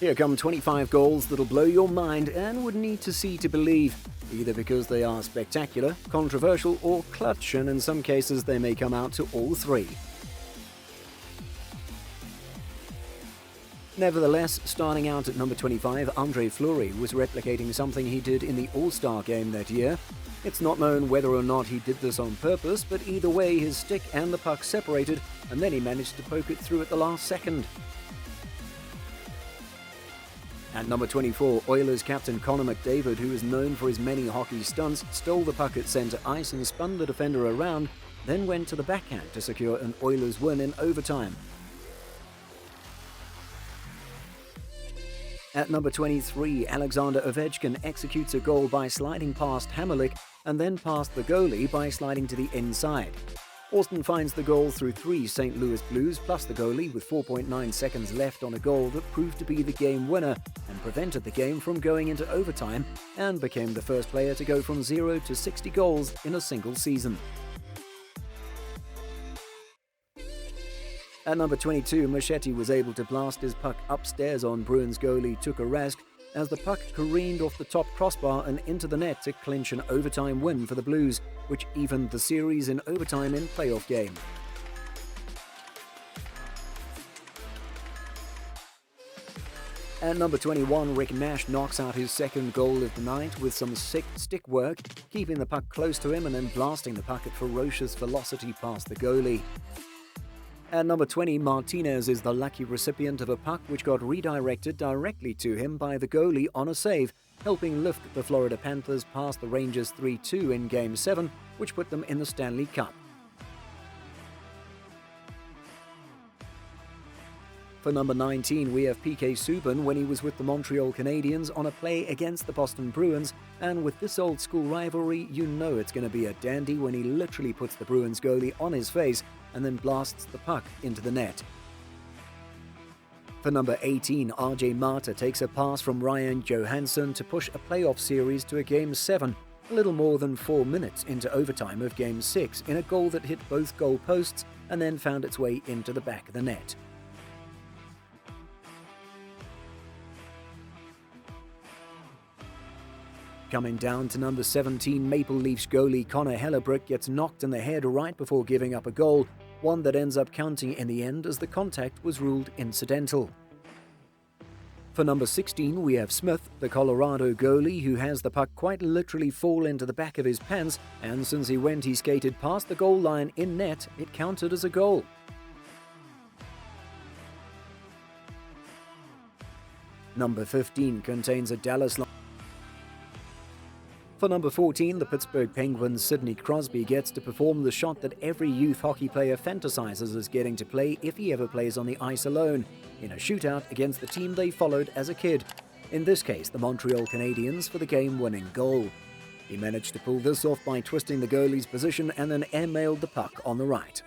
Here come 25 goals that'll blow your mind and would need to see to believe, either because they are spectacular, controversial, or clutch, and in some cases they may come out to all three. Nevertheless, starting out at number 25, Andre Fleury was replicating something he did in the All-Star game that year. It's not known whether or not he did this on purpose, but either way his stick and the puck separated, and then he managed to poke it through at the last second. At number 24, Oilers captain Connor McDavid, who is known for his many hockey stunts, stole the puck at centre ice and spun the defender around, then went to the backhand to secure an Oilers win in overtime. At number 23, Alexander Ovechkin executes a goal by sliding past Hamrlik and then past the goalie by sliding to the inside. Austin finds the goal through 3 St. Louis Blues plus the goalie with 4.9 seconds left on a goal that proved to be the game winner and prevented the game from going into overtime, and became the first player to go from 0 to 60 goals in a single season. At number 22, Machete was able to blast his puck upstairs on Bruins goalie Tuukka Rask as the puck careened off the top crossbar and into the net to clinch an overtime win for the Blues, which evened the series in overtime in playoff game. At number 21, Rick Nash knocks out his second goal of the night with some sick stick work, keeping the puck close to him and then blasting the puck at ferocious velocity past the goalie. At number 20, Martinez is the lucky recipient of a puck which got redirected directly to him by the goalie on a save, helping lift the Florida Panthers past the Rangers 3-2 in Game 7, which put them in the Stanley Cup. For number 19, we have PK Subban when he was with the Montreal Canadiens on a play against the Boston Bruins, and with this old school rivalry, you know it's going to be a dandy when he literally puts the Bruins goalie on his face and then blasts the puck into the net. For number 18, RJ Marta takes a pass from Ryan Johansson to push a playoff series to a Game 7, a little more than 4 minutes into overtime of Game 6, in a goal that hit both goal posts and then found its way into the back of the net. Coming down to number 17, Maple Leafs goalie Connor Hellebrück gets knocked in the head right before giving up a goal, one that ends up counting in the end as the contact was ruled incidental. For number 16, we have Smith, the Colorado goalie, who has the puck quite literally fall into the back of his pants, and since he skated past the goal line in net, it counted as a goal. Number 15 contains a Dallas line. For number 14, the Pittsburgh Penguins' Sidney Crosby gets to perform the shot that every youth hockey player fantasizes as getting to play if he ever plays on the ice alone, in a shootout against the team they followed as a kid, in this case the Montreal Canadiens, for the game-winning goal. He managed to pull this off by twisting the goalie's position and then airmailed the puck on the right.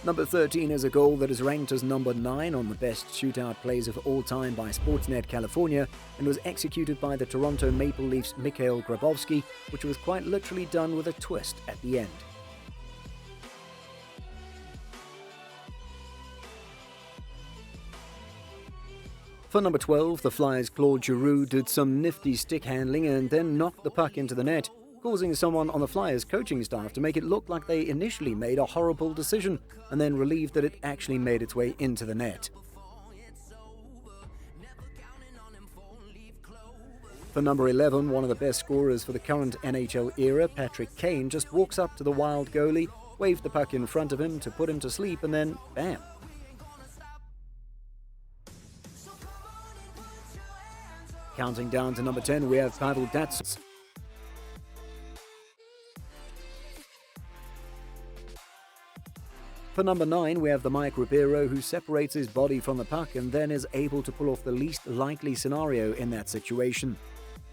Number 13 is a goal that is ranked as number 9 on the best shootout plays of all time by Sportsnet California and was executed by the Toronto Maple Leafs' Mikhail Grabovski, which was quite literally done with a twist at the end. For number 12, the Flyers' Claude Giroux did some nifty stick handling and then knocked the puck into the net, causing someone on the Flyers coaching staff to make it look like they initially made a horrible decision and then relieved that it actually made its way into the net. For number 11, one of the best scorers for the current NHL era, Patrick Kane, just walks up to the Wild goalie, waved the puck in front of him to put him to sleep, and then bam. Counting down to number 10, we have Pavel Datsyuk. For number 9, we have the Mike Ribeiro, who separates his body from the puck and then is able to pull off the least likely scenario in that situation.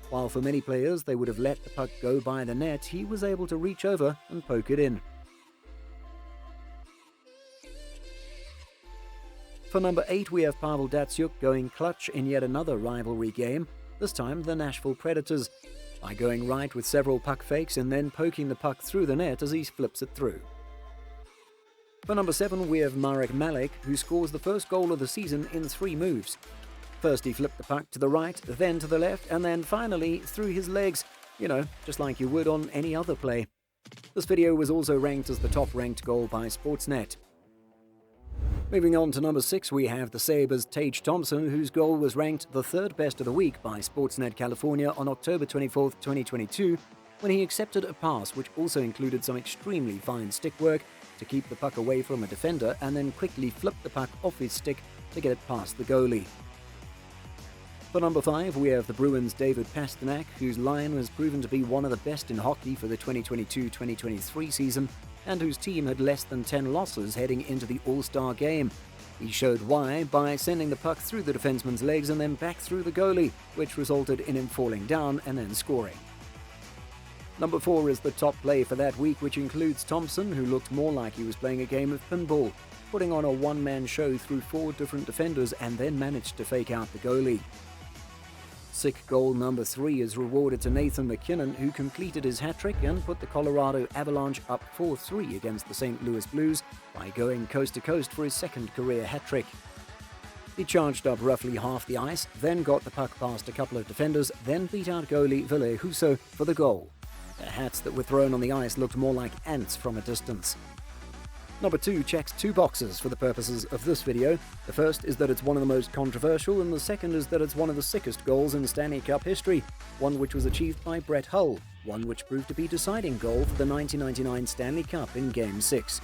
While for many players they would have let the puck go by the net, he was able to reach over and poke it in. For number 8, we have Pavel Datsyuk going clutch in yet another rivalry game, this time the Nashville Predators, by going right with several puck fakes and then poking the puck through the net as he flips it through. For number 7, we have Marek Malik, who scores the first goal of the season in 3 moves. First he flipped the puck to the right, then to the left, and then finally through his legs, just like you would on any other play. This video was also ranked as the top-ranked goal by Sportsnet. Moving on to number 6, we have the Sabres' Tage Thompson, whose goal was ranked the 3rd best of the week by Sportsnet California on October 24, 2022, when he accepted a pass which also included some extremely fine stick work to keep the puck away from a defender and then quickly flipped the puck off his stick to get it past the goalie. For number 5, we have the Bruins' David Pastrnak, whose line has proven to be one of the best in hockey for the 2022-2023 season, and whose team had less than 10 losses heading into the All-Star game. He showed why by sending the puck through the defenseman's legs and then back through the goalie, which resulted in him falling down and then scoring. Number 4 is the top play for that week, which includes Thompson, who looked more like he was playing a game of pinball, putting on a one-man show through 4 different defenders and then managed to fake out the goalie. Sick goal number 3 is rewarded to Nathan MacKinnon, who completed his hat-trick and put the Colorado Avalanche up 4-3 against the St. Louis Blues by going coast-to-coast for his 2nd career hat-trick. He charged up roughly half the ice, then got the puck past a couple of defenders, then beat out goalie Ville Husso for the goal. The hats that were thrown on the ice looked more like ants from a distance. Number 2 checks 2 boxes for the purposes of this video. The first is that it's one of the most controversial, and the second is that it's one of the sickest goals in Stanley Cup history, one which was achieved by Brett Hull, one which proved to be deciding goal for the 1999 Stanley Cup in Game 6.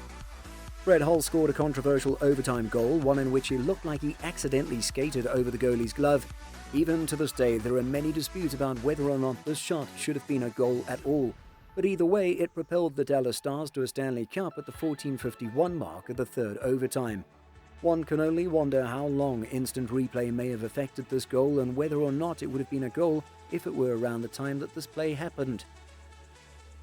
Brett Hull scored a controversial overtime goal, one in which he looked like he accidentally skated over the goalie's glove. Even to this day, there are many disputes about whether or not this shot should have been a goal at all. But either way, it propelled the Dallas Stars to a Stanley Cup at the 14:51 mark of the 3rd overtime. One can only wonder how long instant replay may have affected this goal and whether or not it would have been a goal if it were around the time that this play happened.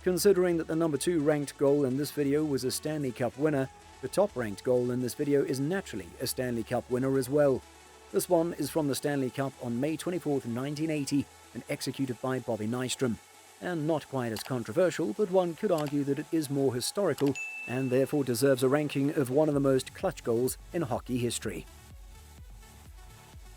Considering that the number 2 ranked goal in this video was a Stanley Cup winner, the top ranked goal in this video is naturally a Stanley Cup winner as well. This one is from the Stanley Cup on May 24, 1980, and executed by Bobby Nystrom. And not quite as controversial, but one could argue that it is more historical and therefore deserves a ranking of one of the most clutch goals in hockey history.